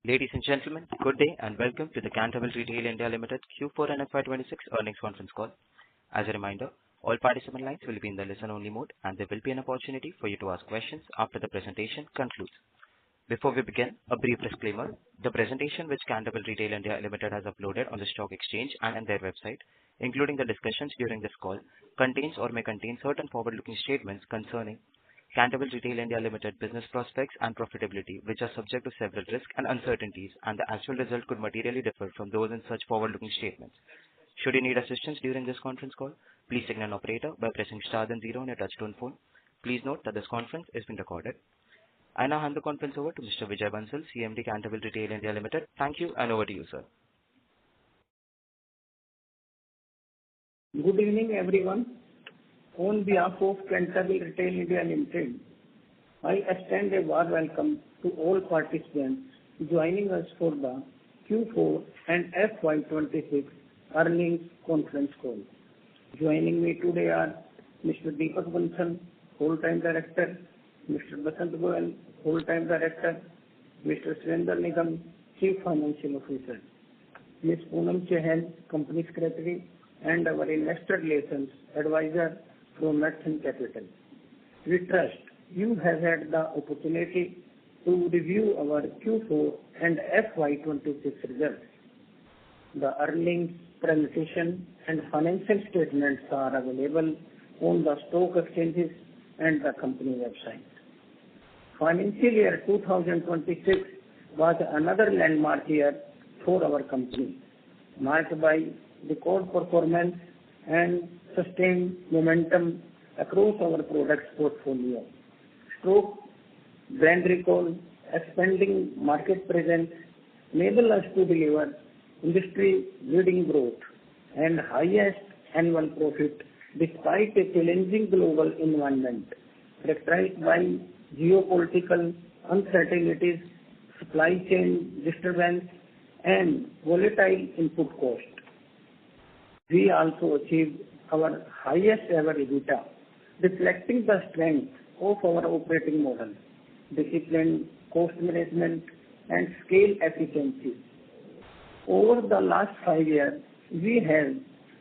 Ladies and gentlemen, good day and welcome to the Cantabil Retail India Limited Q4 and FY26 earnings conference call. As a reminder, all participant lines will be in the listen-only mode, and there will be an opportunity for you to ask questions after the presentation concludes. Before we begin, a brief disclaimer. The presentation which Cantabil Retail India Limited has uploaded on the stock exchange and on their website, including the discussions during this call, contains or may contain certain forward-looking statements concerning Cantabil Retail India Limited business prospects and profitability, which are subject to several risks and uncertainties, and the actual result could materially differ from those in such forward-looking statements. Should you need assistance during this conference call, please signal an operator by pressing star then zero on your touchtone phone. Please note that this conference is being recorded. I now hand the conference over to Mr. Vijay Bansal, CMD Cantabil Retail India Limited. Thank you, and over to you, sir. Good evening, everyone. On behalf of Cantabil Retail India Limited, I extend a warm welcome to all participants joining us for the Q4 and FY26 earnings conference call. Joining me today are Mr. Deepak Bansal, Full-Time Director, Mr. Basant Goel, Full-Time Director, Mr. Surendra Nigam, Chief Financial Officer, Ms. Poonam Chahal, Company Secretary, and our Investor Relations Advisor from Merchant Capital. We trust you have had the opportunity to review our Q4 and FY26 results. The earnings presentation and financial statements are available on the stock exchanges and the company website. Financial year 2026 was another landmark year for our company, marked by record performance and sustained momentum across our products portfolio. Stroke, brand recall, expanding market presence enable us to deliver industry-leading growth and highest annual profit despite a challenging global environment characterized by geopolitical uncertainties, supply chain disturbance, and volatile input cost. We also achieved our highest ever EBITDA, reflecting the strength of our operating model, disciplined cost management, and scale efficiency. Over the last 5 years, we have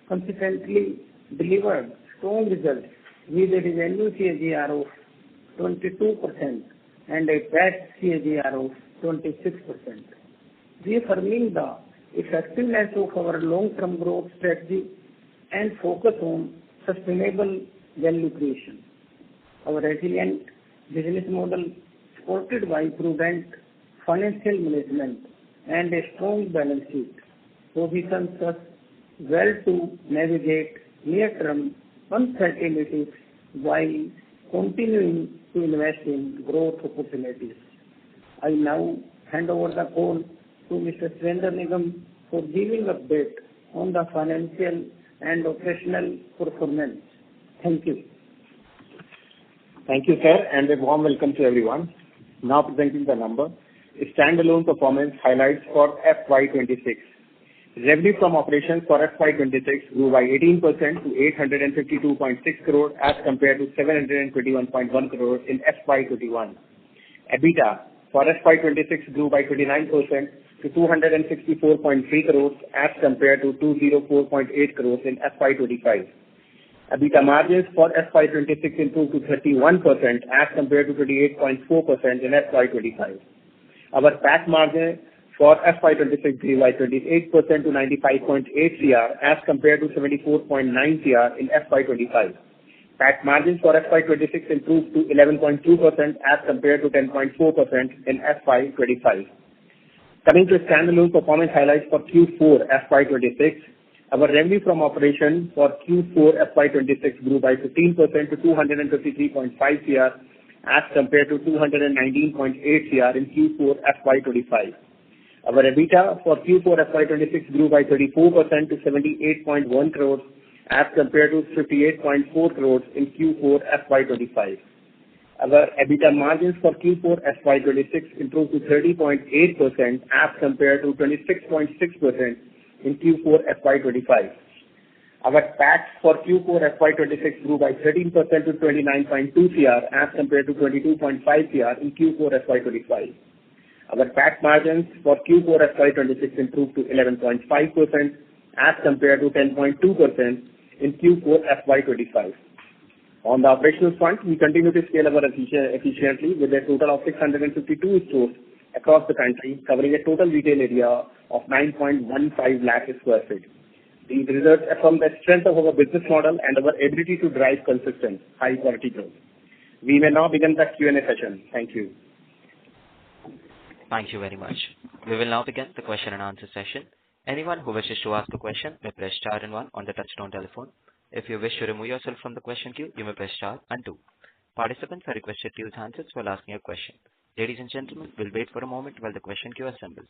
consistently delivered strong results with a revenue CAGR of 22% and a PAT CAGR of 26%, reaffirming the effectiveness of our long-term growth strategy and focus on sustainable value creation. Our resilient business model, supported by prudent financial management and a strong balance sheet, positions us well to navigate near-term uncertainties while continuing to invest in growth opportunities. I now hand over the call to Mr. Surendra Nigam for giving update on the financial and operational performance. Thank you. Thank you, sir, and a warm welcome to everyone. Now presenting the number. Standalone performance highlights for FY26. Revenue from operations for FY26 grew by 18% to 852.6 crore as compared to 721.1 crore in FY21. EBITDA for FY26 grew by 29% to 264.3 crores as compared to 204.8 crores in FY25. EBITDA margins for FY26 improved to 31% as compared to 28.4% in FY25. Our PAT margin for FY26 grew by 28% to 95.8 CR as compared to 74.9 CR in FY25. PAT margins for FY26 improved to 11.2% as compared to 10.4% in FY25. Coming to standalone performance highlights for Q4 FY26, our revenue from operation for Q4 FY26 grew by 15% to 253.5 CR as compared to 219.8 CR in Q4 FY25. Our EBITDA for Q4 FY26 grew by 34% to 78.1 crores as compared to 58.4 crores in Q4 FY25. Our EBITDA margins for Q4 FY26 improved to 30.8% as compared to 26.6% in Q4 FY25. Our PAT for Q4 FY26 grew by 13% to 29.2 CR as compared to 22.5 CR in Q4 FY25. Our PAT margins for Q4 FY26 improved to 11.5% as compared to 10.2% in Q4 FY25. On the operational front, we continue to scale our efficiently with a total of 652 stores across the country, covering a total retail area of 9.15 lakh square feet. These results affirm the strength of our business model and our ability to drive consistent, high-quality growth. We may now begin the Q&A session. Thank you. Thank you very much. We will now begin the question and answer session. Anyone who wishes to ask a question may press star and 1 on the touchtone telephone. If you wish to remove yourself from the question queue, you may press star and 2. Participants are requested to use handsets while asking a question. Ladies and gentlemen, we'll wait for a moment while the question queue assembles.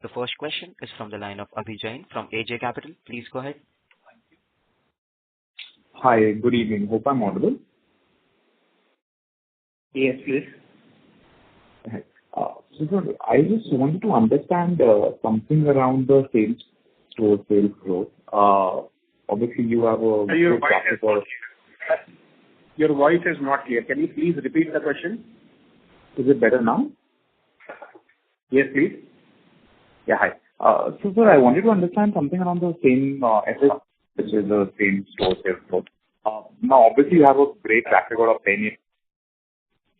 The first question is from the line of Abhi Jain from AJ Capital. Please go ahead. Hi, good evening. Hope I'm audible. Yes, please. So, sir, I just wanted to understand something around the same store sales growth. Obviously, you have a Your good track record. Your voice is not clear. Can you please repeat the question? Is it better now? Yes, please. Yeah, hi. So, sir, I wanted to understand something around the same SSG, which is the same store sales growth. Now, obviously, you have a great track record of 10 years,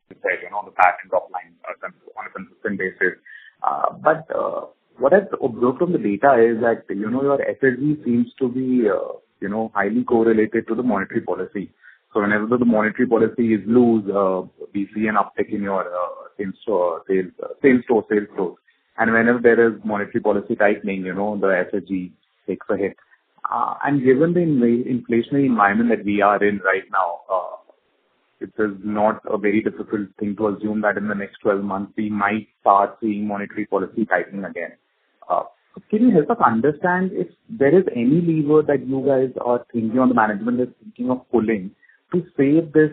the PAT and top line on a consistent basis. But what I've observed from the data is that, your SSG seems to be, highly correlated to the monetary policy. So whenever the monetary policy is loose, we see an uptick in your same-store sales growth. And whenever there is monetary policy tightening, the SSG takes a hit. And given the inflationary environment that we are in right now, it is not a very difficult thing to assume that in the next 12 months, we might start seeing monetary policy tightening again. Can you help us understand if there is any lever that you guys are thinking, or the management is thinking of pulling to save this,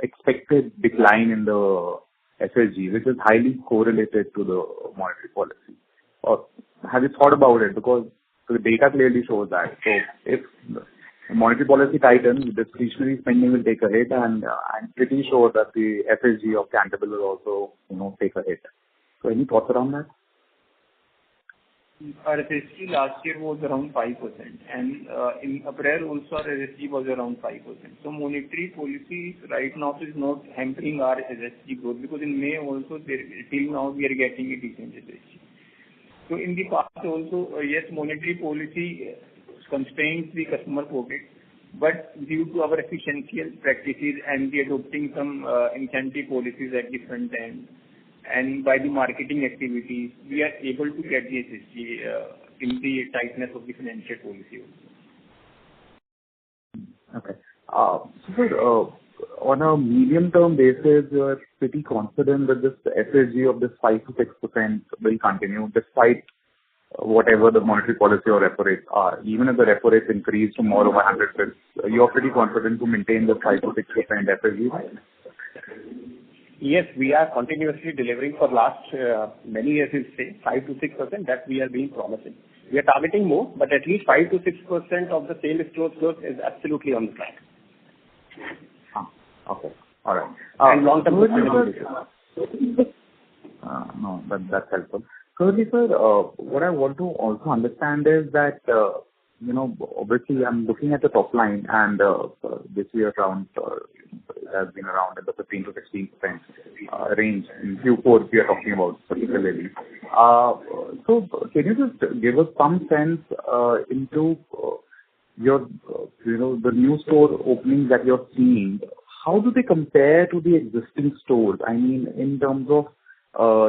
expected decline in the SSG, which is highly correlated to the monetary policy? Or have you thought about it? Because the data clearly shows that. So if monetary policy tightens, discretionary spending will take a hit, and I'm pretty sure that the FSG of Cantabil will also, take a hit. So any thoughts around that? Our SSG last year was around 5%, and in April also our SSG was around 5%. So monetary policy right now is not hampering our SSG growth, because in May also, till now we are getting a decent SSG. So in the past also, yes, monetary policy constrains the customer pocket, but due to our efficiency practices and the adopting some incentive policies at the front end, and by the marketing activities, we are able to get the SSG in the tightness of the financial policy also. Okay. So, sir, on a medium-term basis, you are pretty confident that this SSG of this 5 to 6% will continue despite whatever the monetary policy or repo rates are. Even if the repo rates increase to more of 100 bits, you are pretty confident to maintain the 5 to 6% SSG, right? Yes, we are continuously delivering for last many years, 5 to 6%, that we are being promising. We are targeting more, but at least 5 to 6% of the same store growth is absolutely on the track. Okay. All right. And long-term no, that's helpful. Thirdly, sir, what I want to also understand is that, obviously I'm looking at the top line, and this year around it has been around in the 15 to 16% range in Q4 we are talking about particularly. So can you just give us some sense into your, the new store openings that you're seeing? How do they compare to the existing stores? I mean, in terms of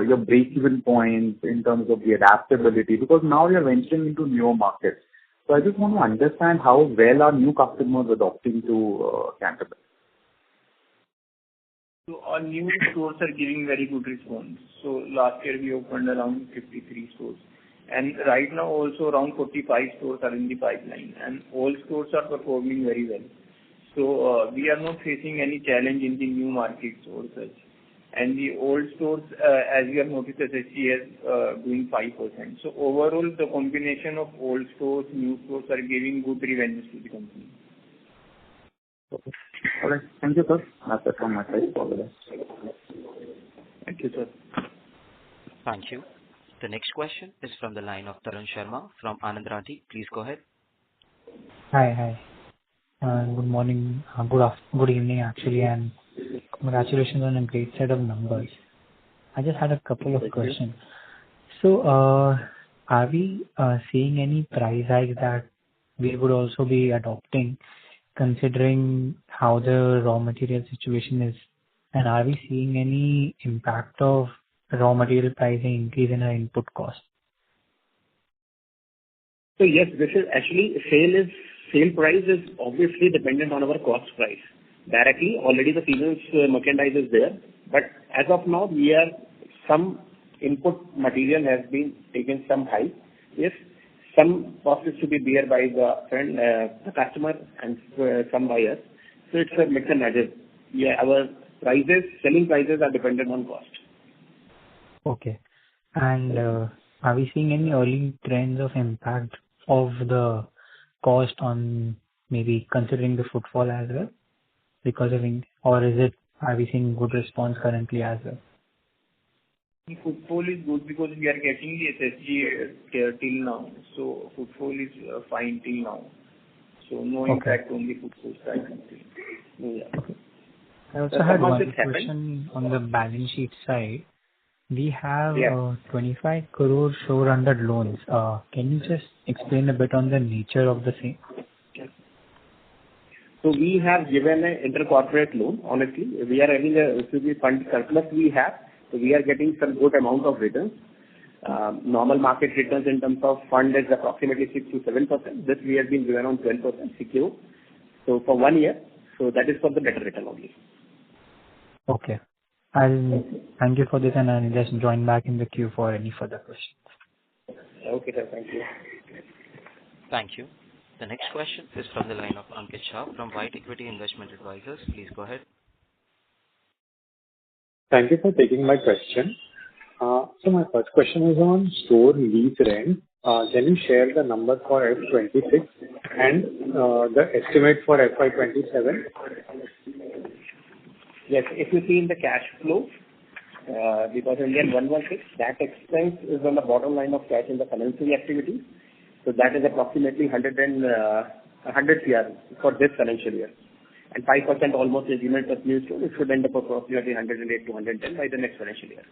your break-even points, in terms of the adaptability, because now you're venturing into newer markets. So I just want to understand how well are new customers adopting to Cantabil. So our new stores are giving very good response. So last year we opened around 53 stores. And right now also around 45 stores are in the pipeline, and all stores are performing very well. So we are not facing any challenge in the new markets or such. And the old stores, as you have noticed, SSG is doing 5%. So overall, the combination of old stores, new stores are giving good revenues to the company. Okay. All right. Thank you, sir. That's it from my side. All the best. Thank you, sir. Thank you. The next question is from the line of Tarun Sharma from Anand Rathi. Please go ahead. Hi. Good morning. Good evening, actually, and congratulations on a great set of numbers. I just had a couple of questions. So, are we seeing any price hikes that we would also be adopting, considering how the raw material situation is? And are we seeing any impact of raw material pricing increase in our input cost? So yes, this is actually sale price is obviously dependent on our cost price. Directly, already the season's merchandise is there, but as of now, some input material has been taken some high. Yes, some cost is to be bear by the customer and some buyers. So it's a mix and match. Yeah, our selling prices are dependent on cost. Okay. And are we seeing any early trends of impact of the cost on maybe considering the footfall as well? Because of or are we seeing good response currently as well? The footfall is good because we are getting the SSG till now. So footfall is fine till now. So no impact on the footfall side. Yeah. Okay. I also had one question on the balance sheet side. We have 25 crore shown under loans. Can you just explain a bit on the nature of the same? So we have given an intercorporate loan. Honestly, we are having a fund surplus we have. So we are getting some good amount of returns. Normal market returns in terms of fund is approximately 6 to 7%. This we have been given on 12% secure. So for 1 year. So that is for the better return only. Okay. Thank you for this, and I'll just join back in the queue for any further questions. Okay, sir. Thank you. Thank you. The next question is from the line of Ankit Shah from White Equity Investment Advisors. Please go ahead. Thank you for taking my question. So my first question is on store lease rent. Can you share the number for FY26 and the estimate for FY27? Yes, if you see in the cash flow, because Indian 116, that expense is on the bottom line of cash in the financing activity. So that is approximately 100 CR for this financial year. And 5% almost agreement of new store, it should end up approximately 108 to 110 by the next financial year.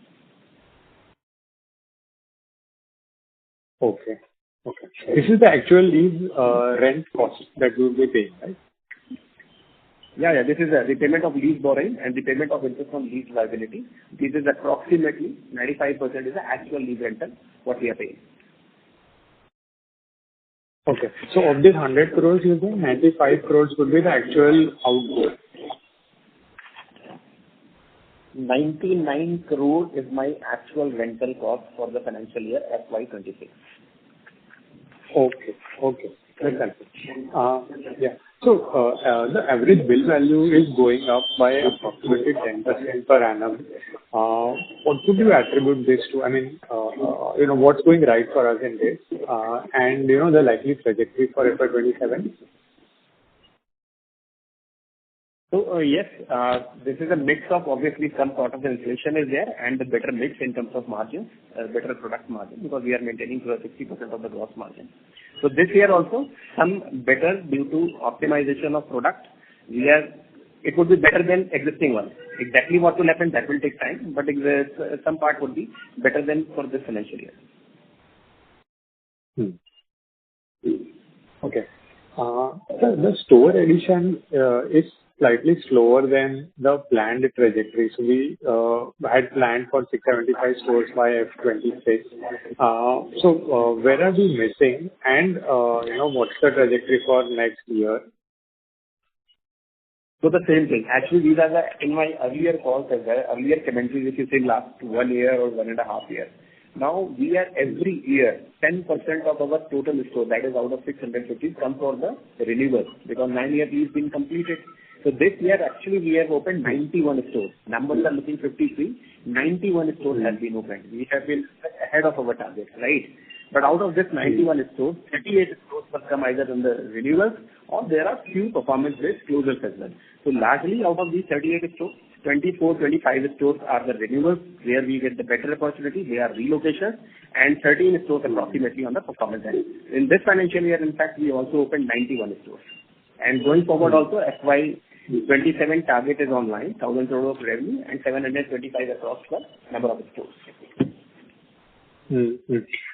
Okay. This is the actual lease rent cost that we will be paying, right? Yeah. This is the payment of lease borrowing and the payment of interest on lease liability. This is approximately 95% is the actual lease rental, what we are paying. Okay. So of this 100 crores, you think 95 crores would be the actual outgo? 99 crore is my actual rental cost for the financial year FY26. Okay. That's helpful. Yeah. So the average bill value is going up by approximately 10% per annum. What would you attribute this to? I mean, what's going right for us in this, and the likely trajectory for FY27? So yes, this is a mix of obviously some sort of inflation is there and the better mix in terms of margins, better product margin, because we are maintaining 60% of the gross margin. So this year also some better due to optimization of product. It would be better than existing one. Exactly what will happen, that will take time, but some part would be better than for this financial year. Okay. The store addition is slightly slower than the planned trajectory. So we had planned for 675 stores by F26. So where are we missing, and what's the trajectory for next year? So the same thing. Actually, these are in my earlier calls as well, earlier commentaries, if you say last 1 year or 1.5 years. Now we are every year 10% of our total store, that is out of 650, come for the renewals because 9-year lease been completed. So this year actually we have opened 91 stores. Numbers are looking 53. 91 stores have been opened. We have been ahead of our target, right? But out of this 91 stores, 38 stores will come either in the renewals or there are few performance-based closures as well. So largely out of these 38 stores, 24, 25 stores are the renewals, where we get the better opportunity. They are relocations, and 13 stores approximately on the performance end. In this financial year, in fact, we also opened 91 stores. And going forward also, FY27 target is online, 1,000 crore of revenue and 725 across the number of stores.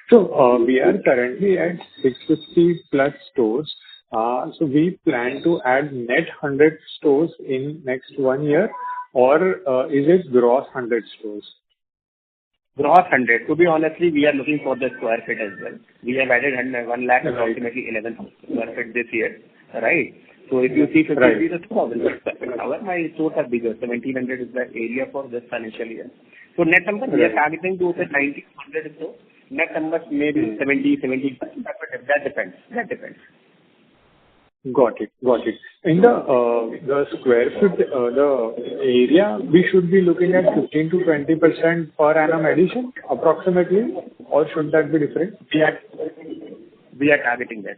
So we are currently at 650 plus stores. So we plan to add net 100 stores in next 1 year, or is it gross 100 stores? Gross 100. To be honestly, we are looking for the square feet as well. We have added 1 lakh, approximately 11,000 square feet this year, right? So if you see 50 is 2,000 square feet. However, my stores are bigger. 1,700 is the area for this financial year. So net number, we are targeting to open 90, 100 stores. Net numbers maybe 70, 75. That depends. Got it. In the square feet, the area, we should be looking at 15 to 20% per annum addition, approximately, or should that be different? We are targeting that.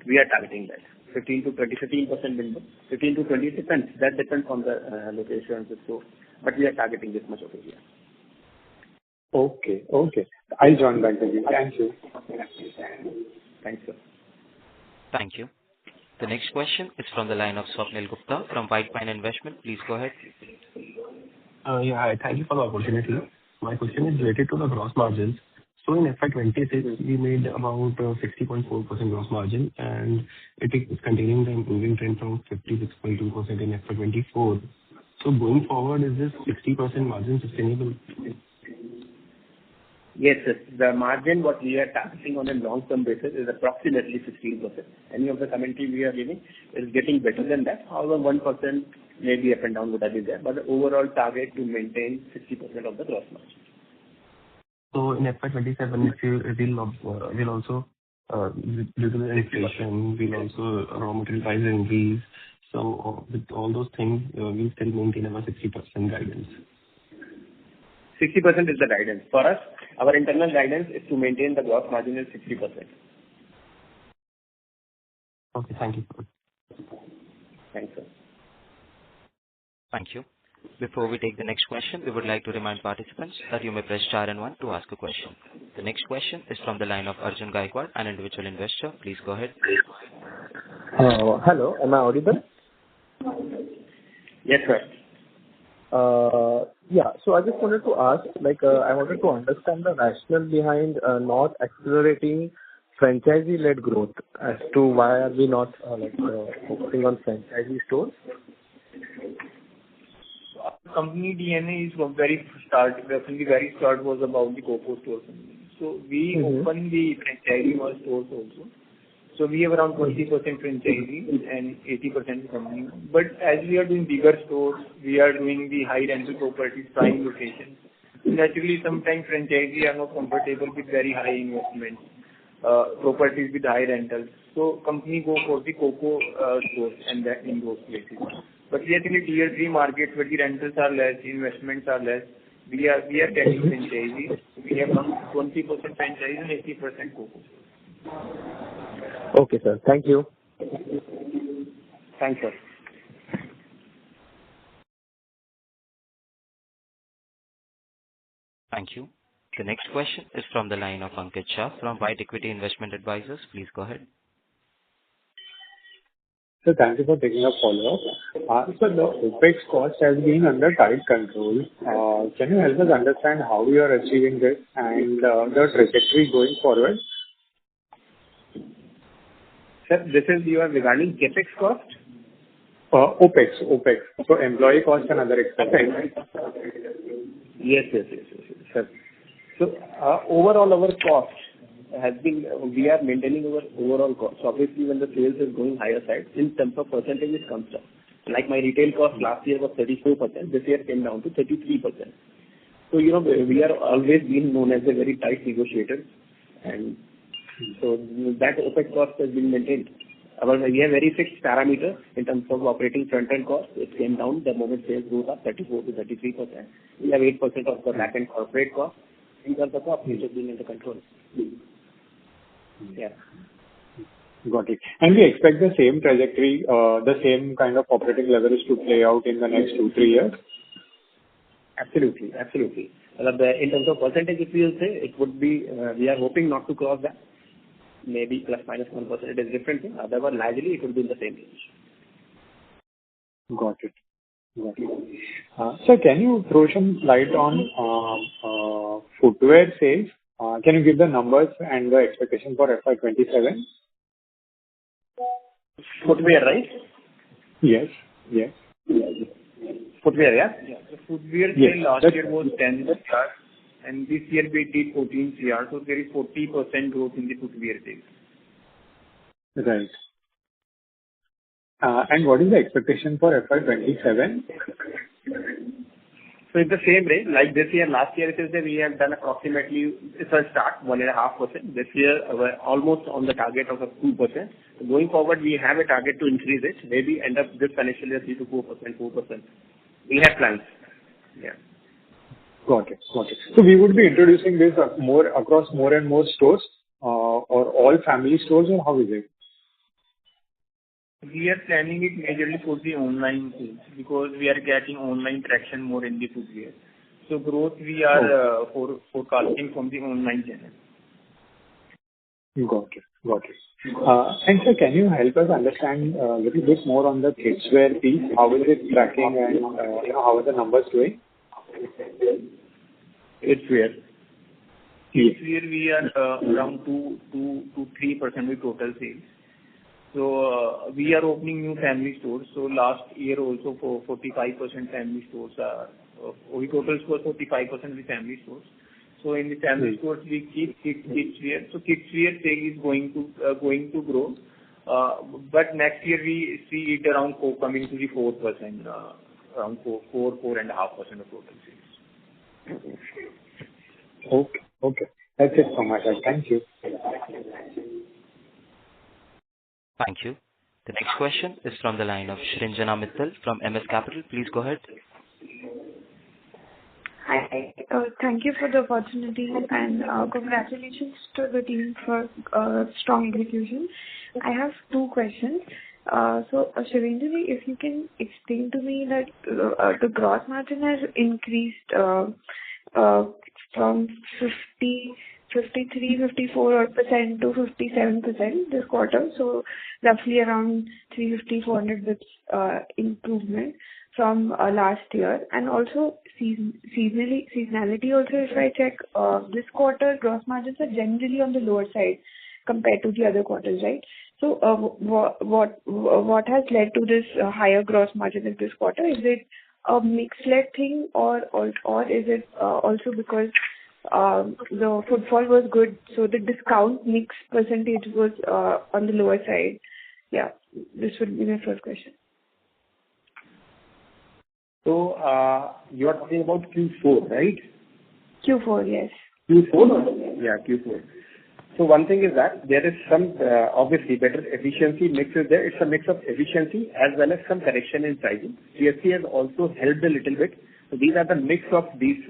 15 to 20, 15% window. 15 to 20 depends. That depends on the locations and so. But we are targeting this much of area. Okay. I'll join back with you. Thank you. Thanks, sir. Thank you. The next question is from the line of Swapnil Gupta from White Pine Investment. Please go ahead. Hi. Thank you for the opportunity. My question is related to the gross margins. So in FY26, we made about 60.4% gross margin, and it is continuing the improving trend from 56.2% in FY24. So going forward, is this 60% margin sustainable? Yes, sir. The margin what we are targeting on a long-term basis is approximately 16%. Any of the commentary we are giving is getting better than that. However, 1% may be up and down would have been there, but the overall target to maintain 60% of the gross margin. So in FY27, if we'll also due to the inflation, we'll also raw material price increase. So with all those things, we'll still maintain our 60% guidance. 60% is the guidance. For us, our internal guidance is to maintain the gross margin at 60%. Okay, thank you. Thanks, sir. Thank you. Before we take the next question, we would like to remind participants that you may press star and 1 to ask a question. The next question is from the line of Arjun Gaikwad, an individual investor. Please go ahead. Hello, am I audible? Yes, sir. So I just wanted to ask, I wanted to understand the rationale behind not accelerating franchisee-led growth as to why are we not focusing on franchisee stores? Company DNA is from very start was about the COCO stores only. So we open the franchisee stores also. So we have around 20% franchisee and 80% company. But as we are doing bigger stores, we are doing the high rental properties, prime locations. Naturally, sometimes franchisee are not comfortable with very high investments, properties with high rentals. So company go for the COCO stores and that in those places. But we are in the tier 3 markets where the rentals are less, investments are less. We are getting franchisee. We have around 20% franchise and 80% COCO. Okay, sir. Thank you. Thanks, sir. Thank you. The next question is from the line of Ankit Shah from White Equity Investment Advisors. Please go ahead. So thank you for taking a follow-up. So the OPEX cost has been under tight control. Can you help us understand how you are achieving this and the trajectory going forward? Sir, this is you are regarding CapEx cost? OPEX. So employee cost and other expenses. Yes, sir. So overall our cost has been, we are maintaining our overall cost. So obviously when the sales is going higher side, in terms of percentage it comes down. Like my retail cost last year was 34%, this year came down to 33%. So we are always been known as a very tight negotiator, and so that OPEX cost has been maintained. We have very fixed parameter in terms of operating front-end cost. It came down the moment sales goes up 34 to 33%. We have 8% of the back-end corporate cost. In terms of cost, which has been under control. Yeah. Got it. And we expect the same trajectory, the same kind of operating leverage to play out in the next 2-3 years? Absolutely. Absolutely. In terms of percentage, if you will say, it would be, we are hoping not to cross that. Maybe plus minus 1%, it is different thing. Otherwise, largely it will be in the same range. Got it. Got it. Sir, can you throw some light on footwear sales? Can you give the numbers and the expectation for FY27? Footwear, right? Yes. Yes. Footwear, yeah? Yeah. The footwear Yes, sale last that's year was 10 CR, and this year we did 14 CR, so there is 40% growth in the footwear sales. Right. And what is the expectation for FY27? So it's the same rate. Like this year, last year, it is that we have done approximately, it's a start, 1.5%. This year, we're almost on the target of a 2%. So going forward, we have a target to increase it, maybe end up this financial year 3 to 4%. We have plans. Yeah. Got it. Got it. So we would be introducing this more across more and more stores, or all family stores, or how is it? We are planning it majorly for the online sales because we are getting online traction more in the footwear. So growth we are forecasting from the online channel. Got it. Got it. And sir, can you help us understand a little bit more on the kidswear piece? How is it tracking and how are the numbers doing? Kidswear. Kidswear we are around 2 to 3% of total sales. So we are opening new family stores. So last year also for 45% family stores are, we total was 45% of the family stores. So in the family stores we keep kidswear. So kidswear sale is going to grow. But next year we see it around coming to the 4%, around 4.5% of total sales. Okay. Okay. That's it from my side. Thank you. Thank you. The next question is from the line of Shrinjana Mittal from MS Capital. Please go ahead. Hi. Thank you for the opportunity and congratulations to the team for strong execution. I have two questions. So, Shirendra, if you can explain to me that the gross margin has increased from 53-54% to 57% this quarter, so roughly around 350-400 bits improvement from last year. And also seasonality also, if I check, this quarter gross margins are generally on the lower side compared to the other quarters, right? So what has led to this higher gross margin in this quarter? Is it a mix-led thing or is it also because the footfall was good, so the discount mix percentage was on the lower side? Yeah, this would be my first question. So you are talking about Q4, right? Q4, yes. Q4? Yeah, Q4. So one thing is that there is some obviously better efficiency mix is there. It's a mix of efficiency as well as some correction in pricing. GST has also helped a little bit. So these are the mix of these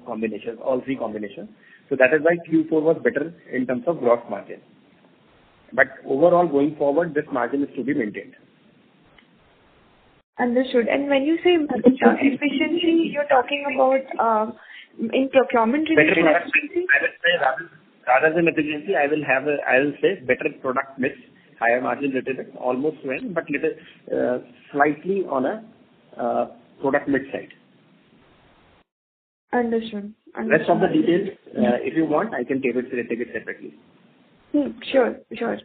combinations, all three combinations. So that is why Q4 was better in terms of gross margin. But overall, going forward, this margin is to be maintained. Understood. And when you say efficiency, you're talking about in procurement related efficiency? I will say rather than efficiency, I will say better product mix, higher margin little bit, almost when, but little slightly on a product mix side. Understood. Rest of the details, if you want, I can take it separately. Sure. Yeah.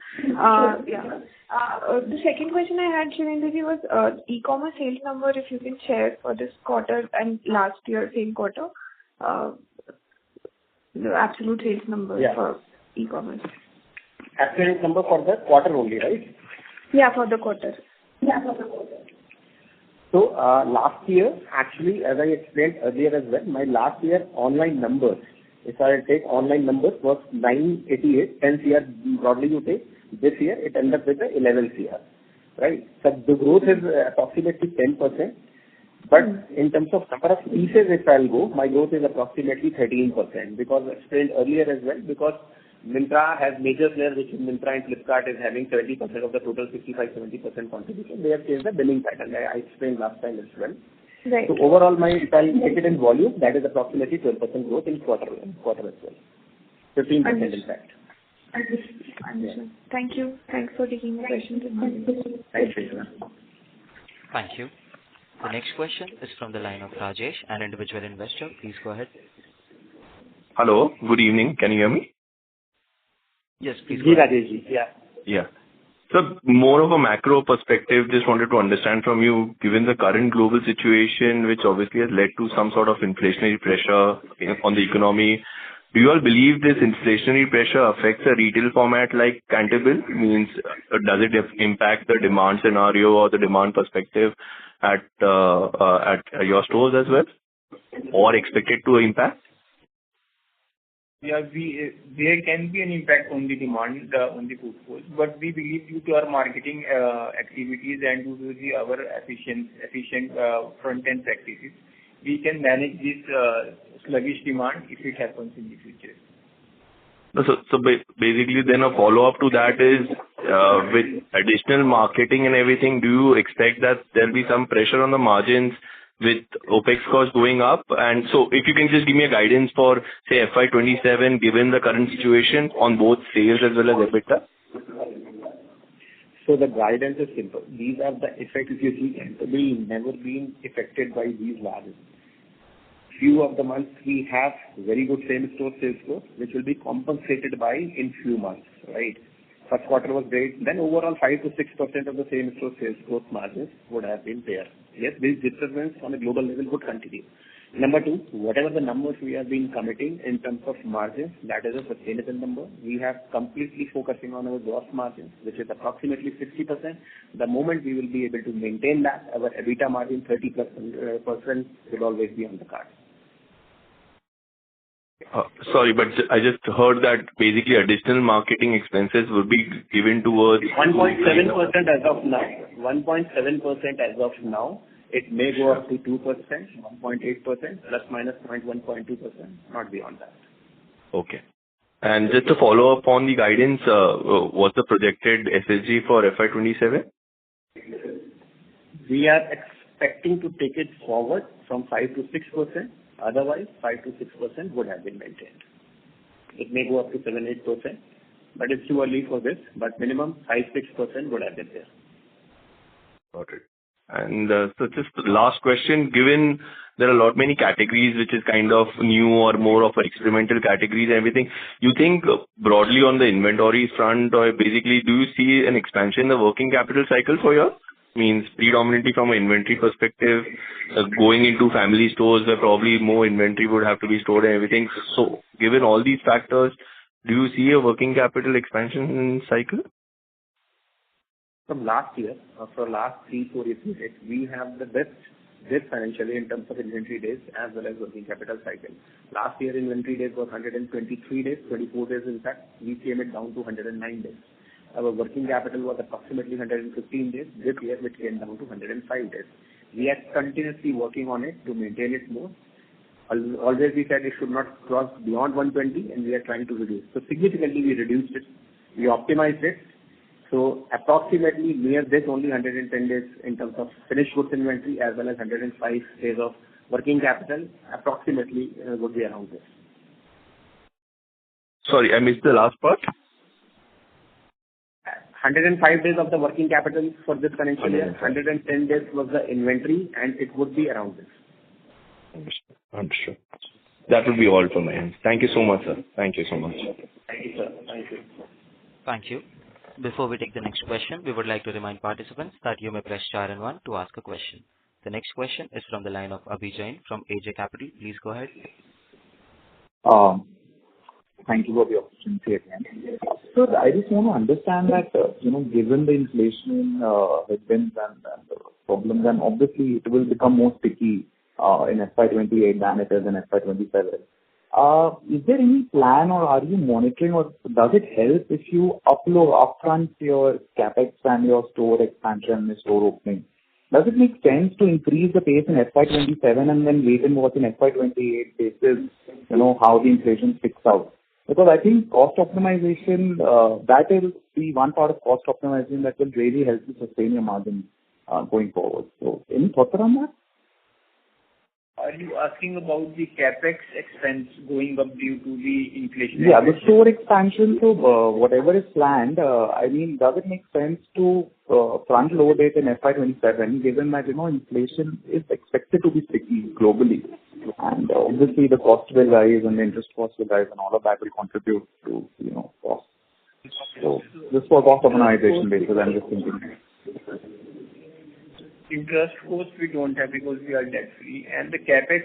The second question I had, Shirendra, was e-commerce sales number, if you can share for this quarter and last year, same quarter. The absolute sales number for e-commerce. Absolute number for the quarter only, right? Yeah, for the quarter. So last year, actually, as I explained earlier as well, my last year online numbers, if I take online numbers, was 988, 10 CR broadly you take. This year, it ended up with 11 CR, right? So the growth is approximately 10%. But in terms of number of pieces, if I'll go, my growth is approximately 13%. Because I explained earlier as well, because Myntra has major players, which is Myntra and Flipkart is having 70% of the total 65-70% contribution. They have changed the billing pattern. I explained last time as well. Right. So overall, if I take it in volume, that is approximately 12% growth in quarter as well. 15% in fact. Understood. Yeah. Thank you. Thanks for taking the questions. Thank you. Thank you. The next question is from the line of Rajesh, an individual investor. Please go ahead. Hello. Good evening. Can you hear me? Yes, please go ahead. Rajesh. Yeah. So more of a macro perspective, just wanted to understand from you, given the current global situation, which obviously has led to some sort of inflationary pressure on the economy, do you all believe this inflationary pressure affects a retail format like Cantabil? Means, does it impact the demand scenario or the demand perspective at your stores as well, or expected to impact? Yeah, there can be an impact on the demand on the footfalls, but we believe due to our marketing activities and due to our efficient front-end practices, we can manage this sluggish demand if it happens in the future. So basically then a follow-up to that is, with additional marketing and everything, do you expect that there'll be some pressure on the margins with OpEx costs going up? And so if you can just give me a guidance for, say, FY27, given the current situation on both sales as well as EBITDA. So the guidance is simple. These are the effects. If you see, Cantabil never been affected by these larges. Few of the months we have very good same-store sales growth, which will be compensated by in few months, right? First quarter was great. Then overall 5 to 6% of the same-store sales growth margins would have been there. Yes, this disturbance on a global level would continue. Number two, whatever the numbers we have been committing in terms of margins, that is a sustainable number. We have completely focusing on our gross margins, which is approximately 60%. The moment we will be able to maintain that, our EBITDA margin 30% will always be on the card. Sorry, but I just heard that basically additional marketing expenses would be given towards 1.7% as of now. 1.7% as of now. It may go up to 2%, 1.8%, plus minus 0.1.2%, not beyond that. Okay. And just to follow up on the guidance, what's the projected SSG for FY27? We are expecting to take it forward from 5 to 6%. Otherwise, 5 to 6% would have been maintained. It may go up to 7-8%, but it's too early for this. But minimum 5-6% would have been there. Got it. And so just the last question, given there are a lot many categories which is kind of new or more of experimental categories and everything, you think broadly on the inventory front, or basically do you see an expansion in the working capital cycle for you? Means predominantly from an inventory perspective, going into family stores where probably more inventory would have to be stored and everything. So given all these factors, do you see a working capital expansion cycle? From last year, for last 3-4 years, we have the best financially in terms of inventory days as well as working capital cycle. Last year inventory days was 123 days, 24 days in fact. We came it down to 109 days. Our working capital was approximately 115 days. This year it came down to 105 days. We are continuously working on it to maintain it more. Always we said it should not cross beyond 120, and we are trying to reduce. So significantly we reduced it. We optimized it. So approximately near this only 110 days in terms of finished goods inventory as well as 105 days of working capital approximately would be around this. Sorry, I missed the last part. 105 days of the working capital for this financial year. 110 days was the inventory, and it would be around this. Understood. That would be all from my end. Thank you so much, sir. Thank you so much. Thank you, sir. Thank you. Thank you. Before we take the next question, we would like to remind participants that you may press star and 1 to ask a question. The next question is from the line of Abhi Jain from AJ Capital. Please go ahead. Thank you for the opportunity again. So I just want to understand that, given the inflation headwinds and the problems, and obviously it will become more sticky in FY28 than it is in FY27. Is there any plan, or are you monitoring, or does it help if you upfront your capex and your store expansion and store opening? Does it make sense to increase the pace in FY27 and then wait and watch in FY28 basis, how the inflation sticks out? Because I think cost optimization, that will be one part of cost optimization that will really help you sustain your margin going forward. So any thoughts around that? Are you asking about the CapEx expense going up due to the inflation? Yeah, the store expansion, so whatever is planned, I mean, does it make sense to front load it in FY27, given that, inflation is expected to be sticky globally, and obviously the cost will rise and the interest cost will rise, and all of that will contribute to, cost. So this for cost optimization basis, I'm just thinking. Interest cost we don't have because we are debt free, and the capex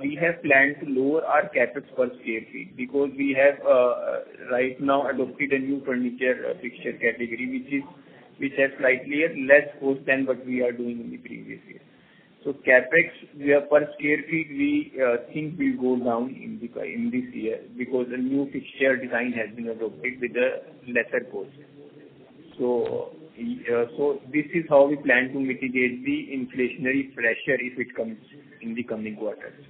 we have planned to lower our capex per square feet because we have right now adopted a new furniture fixture category which has slightly less cost than what we are doing in the previous year. So capex per square feet we think will go down in this year because a new fixture design has been adopted with a lesser cost. So this is how we plan to mitigate the inflationary pressure if it comes in the coming quarters.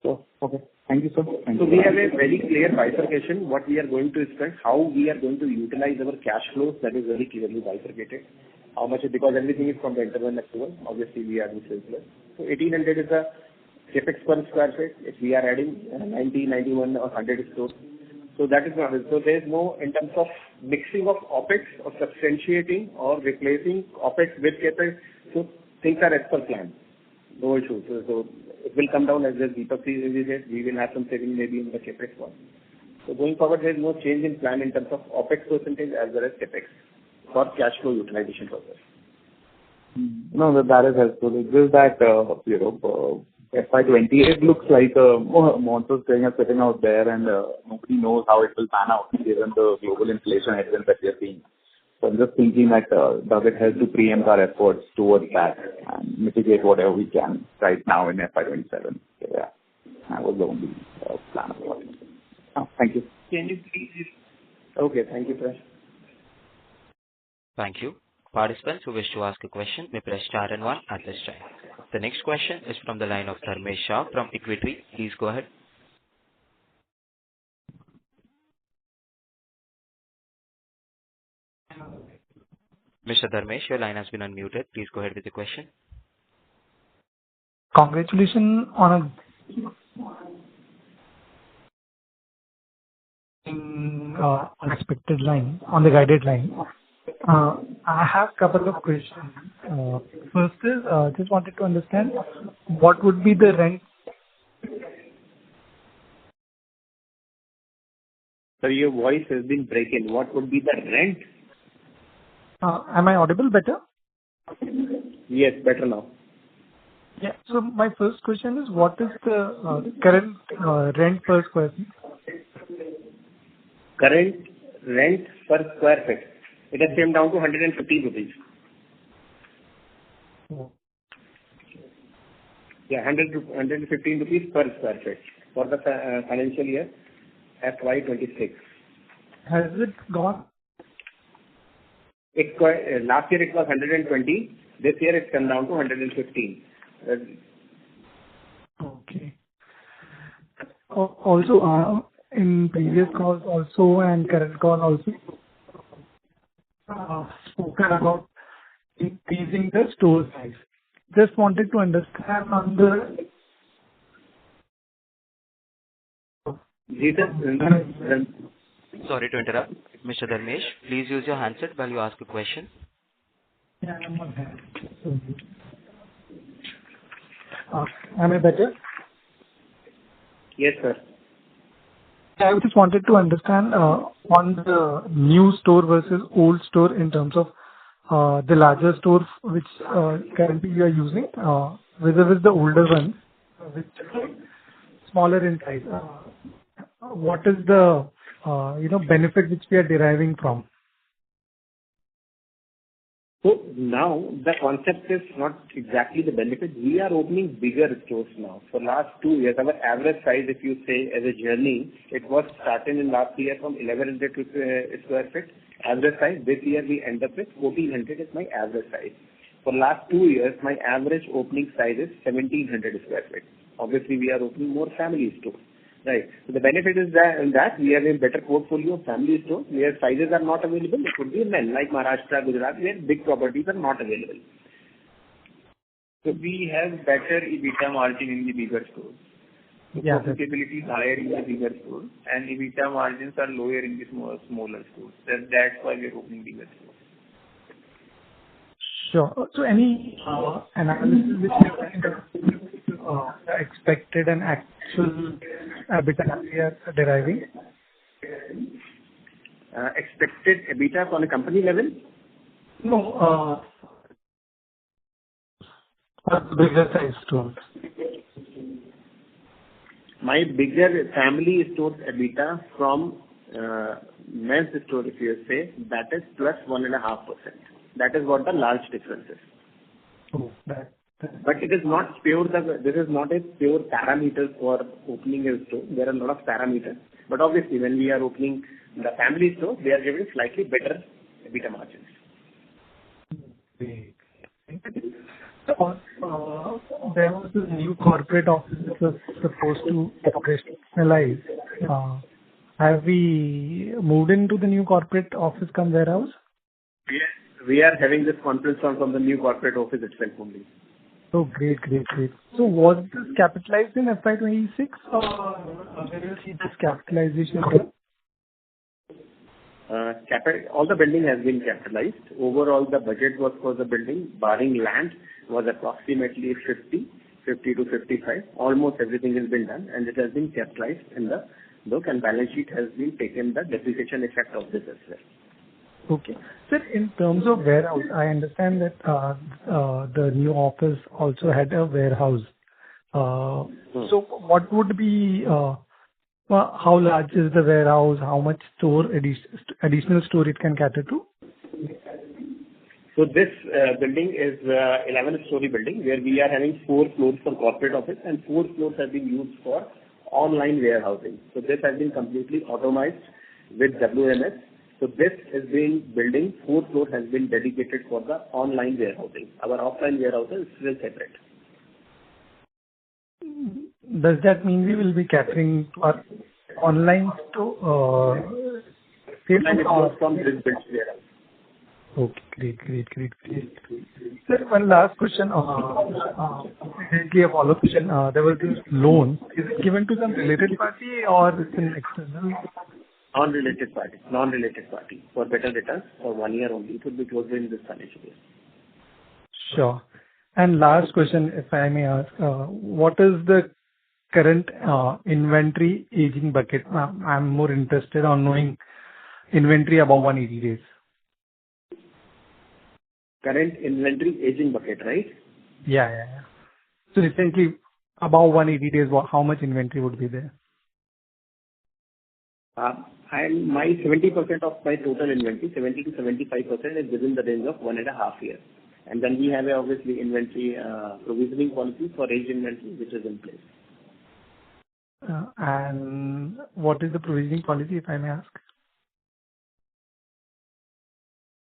So, okay. Thank you, sir. So we have a very clear bifurcation, what we are going to spend, how we are going to utilize our cash flows, that is very clearly bifurcated. How much, because everything is from the internal accrual. Obviously, we are the sales. So 1800 is the capex per square feet. If we are adding 90, 91 or 100 stores, so that is not it. So there is no, in terms of mixing of OPEX or substantiating or replacing OPEX with CAPEX. So things are as per plan. No issue. So it will come down as Deepak said. We will have some saving maybe in the CAPEX one. So going forward, there is no change in plan in terms of OPEX percentage as well as CAPEX for cash flow utilization purpose. No, that is helpful. It's just that, FY28 looks like a monster thing is sitting out there and nobody knows how it will pan out given the global inflation headwinds that we are seeing. So I'm just thinking that does it help to preempt our efforts towards that and mitigate whatever we can right now in FY27? So, yeah, that was the only plan of it. Thank you. Can you please? Okay, thank you, Prash. Thank you. Participants who wish to ask a question may press star and 1 at this time. The next question is from the line of Dharmesh Shah from Equity. Please go ahead. Mr. Dharmesh, your line has been unmuted. Please go ahead with the question. Congratulations on unexpected line, on the guided line. I have a couple of questions. First is, just wanted to understand what would be the rent. Sir, your voice has been breaking. What would be the rent? Am I audible better? Yes, better now. Yeah. So my first question is, what is the current rent per square feet? Current rent per square feet. It has came down to 115 rupees. Yeah, 115 rupees per square feet for the financial year FY26. Has it gone? Last year it was 120. This year it's come down to 115. Okay. Also, in previous calls also and current call also, spoken about increasing the store size. Just wanted to understand on the. Sorry to interrupt. Mr. Dharmesh, please use your handset while you ask a question. Yeah, I'm on hand. Am I better? Yes, sir. I just wanted to understand on the new store versus old store in terms of the larger store which currently you are using with the older one, which smaller in size. What is the benefit which we are deriving from? So now the concept is not exactly the benefit. We are opening bigger stores now. For last 2 years, our average size, if you say as a journey, it was started in last year from 1100 square feet average size. This year we end up with 1400 is my average size. For last 2 years, my average opening size is 1700 square feet. Obviously, we are opening more family stores. Right. So the benefit is that we have a better portfolio of family stores where sizes are not available. It could be men like Maharashtra, Gujarat, where big properties are not available. So we have better EBITDA margin in the bigger stores. Yeah. Profitability is higher in the bigger stores, and EBITDA margins are lower in the smaller stores. That's why we're opening bigger stores. Sure. So any analysis which you expected and actual EBITDA we are deriving? Expected EBITDA on a company level? No, bigger size stores. My bigger family stores EBITDA from men's store, if you say, that is plus 1.5%. That is what the large difference is. Oh, But it is not pure. This is not a pure parameter for opening a store. There are a lot of parameters. But obviously, when we are opening the family store, they are giving slightly better EBITDA margins. Great. There was this new corporate office which was supposed to operationalize. Have we moved into the new corporate office come warehouse? Yes. We are having this conference call from the new corporate office itself only. Oh, great. So was this capitalized in FY26 or where will see this capitalization? All the building has been capitalized. Overall, the budget was for the building, barring land, was approximately 50 to 55. Almost everything has been done, and it has been capitalized in the book, and balance sheet has been taken the depreciation effect of this as well. Okay. Sir, in terms of warehouse, I understand that the new office also had a warehouse. So what would be, how large is the warehouse? How much additional store it can cater to? So this building is 11-story building where we are having 4 floors for corporate office and 4 floors have been used for online warehousing. So this has been completely automated with WMS. So this is being building, 4 floors has been dedicated for the online warehousing. Our offline warehouse is still separate. Does that mean we will be catering to our online store? From this built warehouse. Okay, great. Sir, one last question. Recently a follow-up question. There was this loan. Is it given to some related party or it's an external? Non-related party. For better returns for 1 year only. It will be closed in this financial year. Sure. And last question, if I may ask, what is the current inventory aging bucket? I'm more interested on knowing inventory above 180 days. Current inventory aging bucket, right? Yeah. So recently, above 180 days, how much inventory would be there? My 70% of my total inventory, 70 to 75% is within the range of 1.5 years. And then we have obviously inventory provisioning policy for aged inventory, which is in place. And what is the provisioning policy, if I may ask?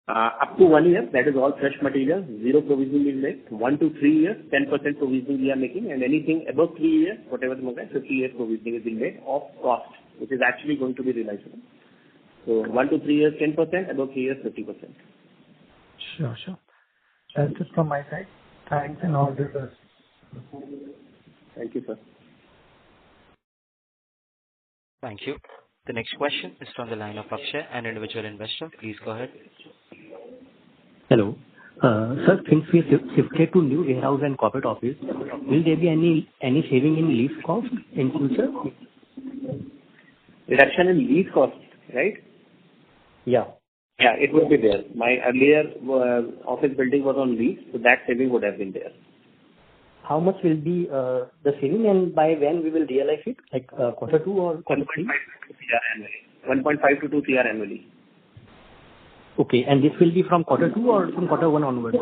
Up to 1 year, that is all fresh material, 0 provisioning is made. 1 to 3 years, 10% provisioning we are making, and anything above 3 years, whatever the moment, 50 years provisioning is being made of cost, which is actually going to be realizable. So 1 to 3 years, 10%, above 3 years, 50%. Sure. That's it from my side. Thanks and all the best. Thank you, sir. Thank you. The next question is from the line of Akshay, an individual investor. Please go ahead. Hello. Sir, since we shifted to new warehouse and corporate office, will there be any saving in lease cost in future? Reduction in lease cost, right? Yeah. Yeah, it would be there. My earlier office building was on lease, so that saving would have been there. How much will be the saving and by when we will realize it? Like quarter 2 or quarter 3? 1.5 to 2 CR annually. Okay, and this will be from quarter 2 or from quarter 1 onwards?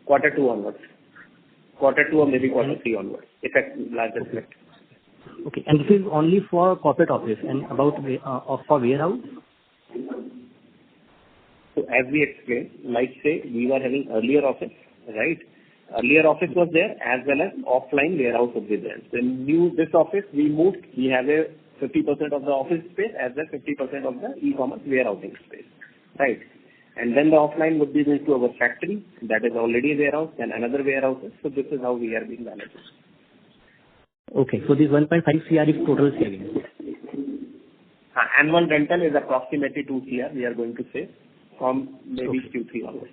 Quarter 2 onwards. Quarter 2 or maybe quarter 3 onwards. Larger effect. Okay, and this is only for corporate office and about for warehouse? So as we explained, like say we were having earlier office, right? Earlier office was there as well as offline warehouse would be there. So in this office we moved, we have a 50% of the office space as well as 50% of the e-commerce warehousing space, right? And then the offline would be moved to our factory that is already a warehouse and another warehouse. So this is how we are being managed. Okay. So this 1.5 CR is total savings. Annual rental is approximately 2 CR we are going to save from maybe Q3 onwards.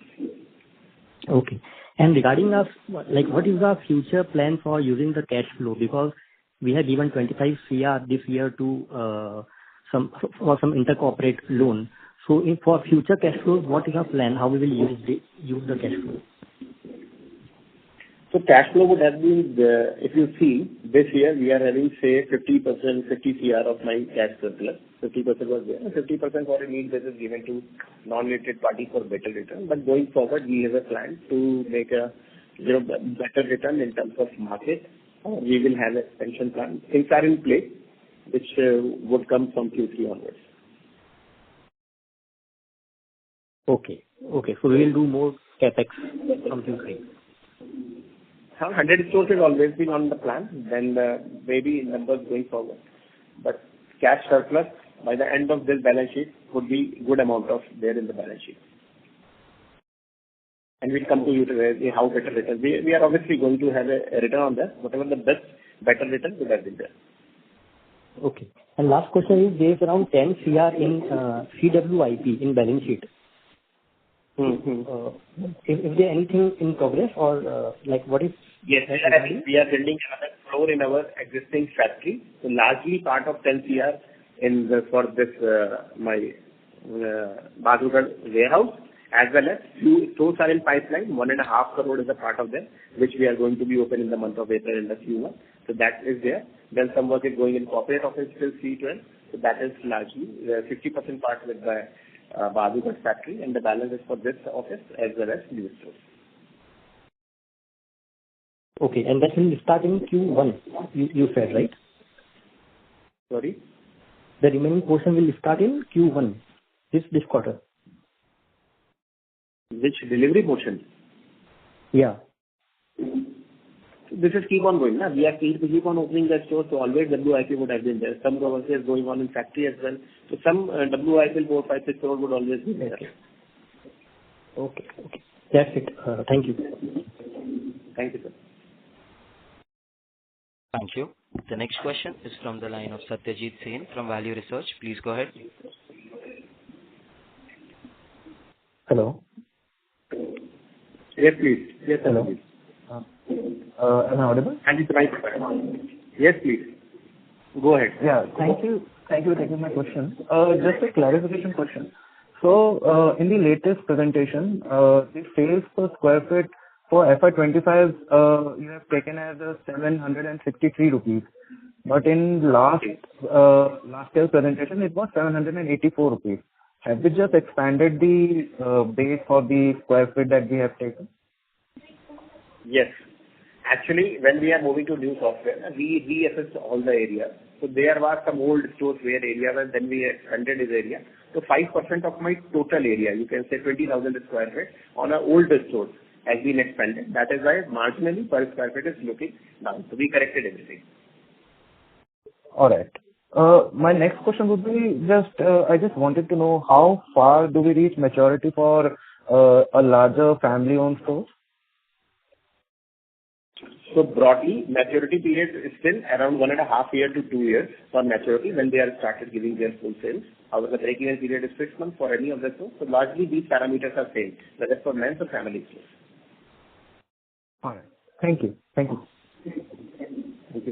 Okay. And regarding us, like, what is the future plan for using the cash flow? Because we have given 25 CR this year to some intercorporate loan. So for future cash flows, what is our plan? How we will use the cash flow? So cash flow would have been, if you see, this year we are having, say, 50%, 50 CR of my cash surplus. 50% was there, and 50% for a need basis given to non-related party for better return. But going forward, we have a plan to make a better return in terms of market. We will have a pension plan. Things are in place, which would come from Q3 onwards. Okay. So we will do more capex from Q3. 100 stores has always been on the plan, then maybe numbers going forward. But cash surplus by the end of this balance sheet would be good amount of there in the balance sheet. And we'll come to you to how better return. We are obviously going to have a return on that. Whatever the best, better return would have been there. Okay. And last question is, there is around 10 CR in CWIP in balance sheet. Is there anything in progress or like what is? Yes, we are building another floor in our existing factory. So largely part of 10 CR for this my Badugad warehouse, as well as few stores are in pipeline. 1.5 crore is a part of them, which we are going to be open in the month of April in the Q1. So that is there. Then some work is going in corporate office till C12. So that is largely 50% part with the Badugad factory, and the balance is for this office as well as new stores. Okay, and that will start in Q1, you said, right? Sorry? The remaining portion will start in Q1, this quarter. Which delivery portion? Yeah. This is keep on going. We are keep on opening the store, so always WIP would have been there. Some work is going on in factory as well. So some WIP 4, 5, 6 crore would always be there. Okay. That's it. Thank you. Thank you, sir. Thank you. The next question is from the line of Satyajit Sen from Value Research. Please go ahead. Hello. Yes, please. Yes, hello. Please. Am I audible? Yes, please. Go ahead. Yeah. Thank you for taking my question. Just a clarification question. So, in the latest presentation, the sales per square feet for FY25, you have taken as 763 rupees. But in last year's presentation, it was 784 rupees. Have we just expanded the base for the square feet that we have taken? Yes. Actually, when we are moving to new software, we reassess all the areas. So there were some old stores where area was, then we expanded this area. So 5% of my total area, you can say 20,000 square feet on our old stores has been expanded. That is why marginally per square feet is looking down. So we corrected everything. All right. My next question would be I just wanted to know how far do we reach maturity for a larger family-owned store? So broadly, maturity period is still around 1.5 years to 2 years for maturity when they are started giving their full sales. However, the break-even period is 6 months for any of the stores. So largely these parameters are same, whether for men's or family stores. All right. Thank you. Thank you,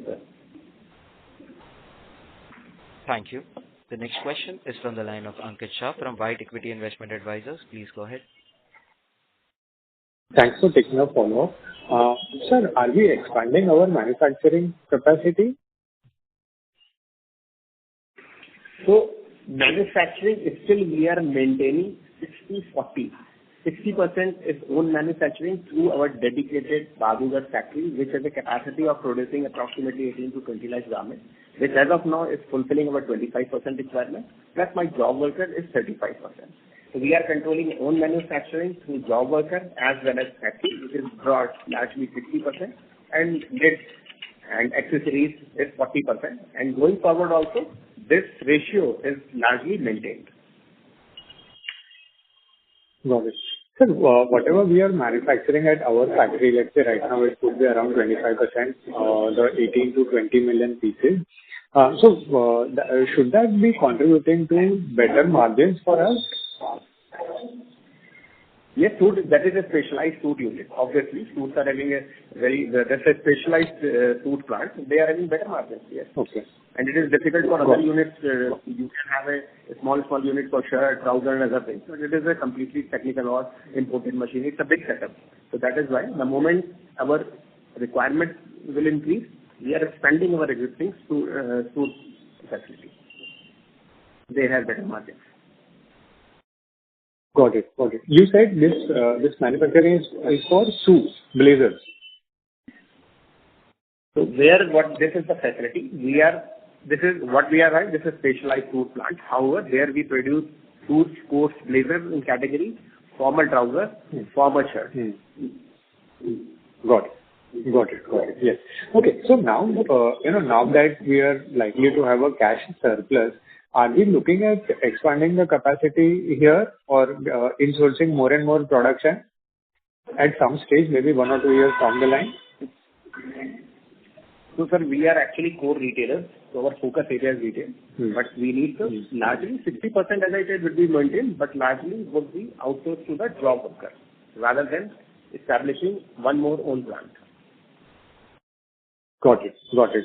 sir. Thank you. The next question is from the line of Ankit Shah from White Equity Investment Advisors. Please go ahead. Thanks for taking a follow-up. Sir, are we expanding our manufacturing capacity? So manufacturing is still we are maintaining 60-40. 60% is own manufacturing through our dedicated Badugad factory, which has a capacity of producing approximately 18 to 20 lakh garments, which as of now is fulfilling our 25% requirement, plus my job worker is 35%. So we are controlling own manufacturing through job worker as well as factory, which is broad, largely 60%, and goods and accessories is 40%. And going forward also, this ratio is largely maintained. Got it. Sir, whatever we are manufacturing at our factory, let's say right now it could be around 25%, the 18 to 20 million pieces. Should that be contributing to better margins for us? Yes, that is a specialized suit unit. Obviously, suits are having that's a specialized suit plant. They are having better margins, yes. Okay. And it is difficult for other units. You can have a small unit for shirt, trouser and other things. But it is a completely technical or imported machine. It's a big setup. So that is why the moment our requirement will increase, we are expanding our existing suit facility. They have better margins. Got it. You said this manufacturing is for suits, blazers. So this is the facility. This is specialized suit plant. However, there we produce suits, coats, blazers in category, formal trousers, formal shirt. Got it. Yes. Okay. So now, now that we are likely to have a cash surplus, are we looking at expanding the capacity here or insourcing more and more production at some stage, maybe 1 or 2 years down the line? So, sir, we are actually core retailers. So our focus area is retail. But we need to largely 60%, as I said, will be maintained, but largely would be outsourced to the job worker rather than establishing one more own plant. Got it.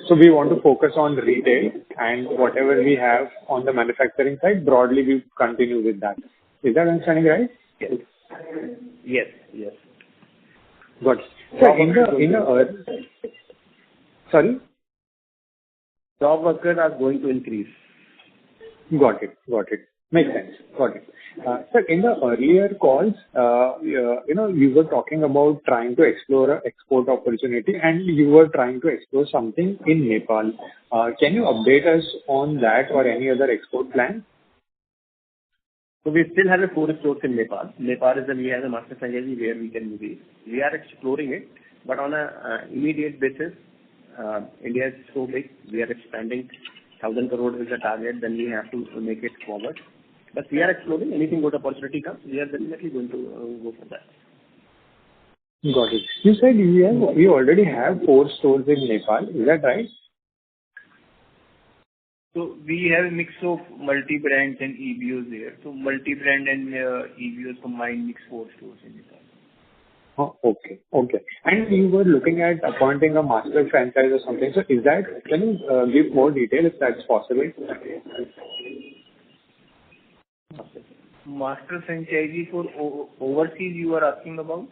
So we want to focus on retail and whatever we have on the manufacturing side, broadly we continue with that. Is that understanding right? Yes. Got it. So sorry? Job workers are going to increase. Got it. Makes sense. Got it. Sir, in the earlier calls, you were talking about trying to explore an export opportunity and you were trying to explore something in Nepal. Can you update us on that or any other export plan? So we still have 4 stores in Nepal. Nepal we have a master franchisee where we can do this. We are exploring it, but on an immediate basis, India is so big, we are expanding. 1,000 crore is the target, then we have to make it forward. But we are exploring. Anything good opportunity comes, we are definitely going to go for that. Got it. You said we already have 4 stores in Nepal. Is that right? So we have a mix of multi-brands and EBOs there. So multi-brand and EBOs combined makes 4 stores in Nepal. Oh, okay. And you were looking at appointing a master franchise or something. So is that, can you give more detail if that's possible? Master franchisee for overseas you are asking about?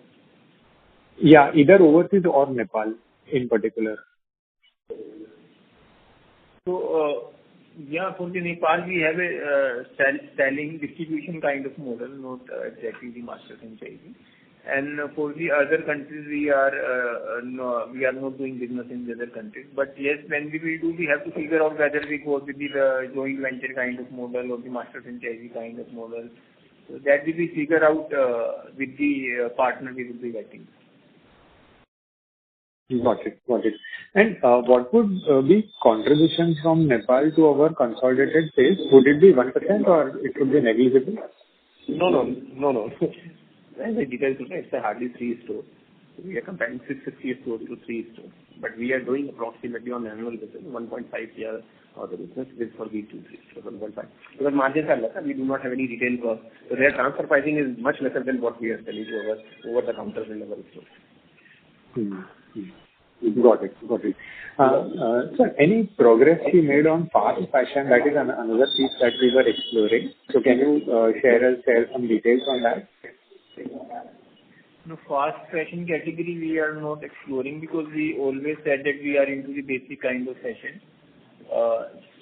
Yeah, either overseas or Nepal in particular. So, for the Nepal we have a selling distribution kind of model, not exactly the master franchisee. And for the other countries, we are not doing business in the other countries. But yes, when we will do, we have to figure out whether we go with the joint venture kind of model or the master franchisee kind of model. So that will be figured out with the partner we will be getting. Got it. And what would be contribution from Nepal to our consolidated sales? Would it be 1% or it would be negligible? No. As I detailed today, it's hardly 3 stores. So we are comparing 650 stores to 3 stores. But we are doing approximately on annual basis 1.5 year of the business with for these 2, 3 stores, 1.5. Because margins are lesser, we do not have any retail cost. So their transfer pricing is much lesser than what we are selling to our over the counters in our stores. Got it. Sir, any progress you made on fast fashion? That is another piece that we were exploring. So can you share some details on that? No, fast fashion category we are not exploring because we always said that we are into the basic kind of fashion.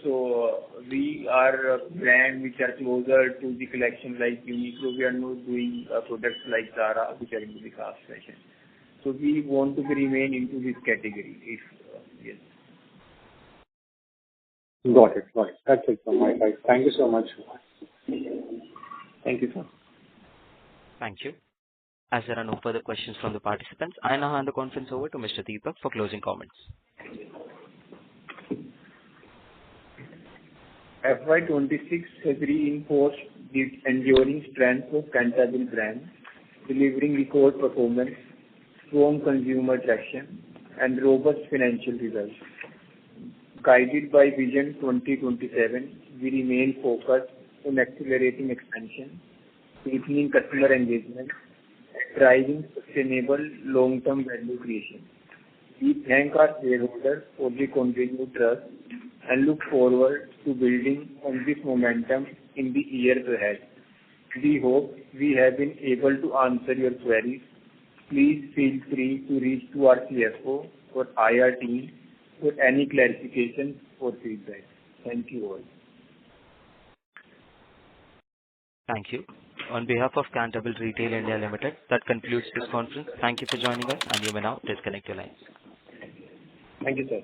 So we are a brand which are closer to the collection like Uniqlo. We are not doing products like Zara which are into the fast fashion. So we want to remain into this category. Yes. Got it. That's it from my side. Thank you so much. Thank you, sir. Thank you. As there are no further questions from the participants, I now hand the conference over to Mr. Deepak for closing comments. FY26 has reinforced the enduring strength of Cantabil brand, delivering record performance, strong consumer traction, and robust financial results. Guided by Vision 2027, we remain focused on accelerating expansion, deepening customer engagement, driving sustainable long-term value creation. We thank our shareholders for the continued trust and look forward to building on this momentum in the years ahead. We hope we have been able to answer your queries. Please feel free to reach to our CFO or IR team for any clarifications or feedback. Thank you all. Thank you. On behalf of Cantabil Retail India Limited, that concludes this conference. Thank you for joining us, and you may now disconnect your lines. Thank you, sir.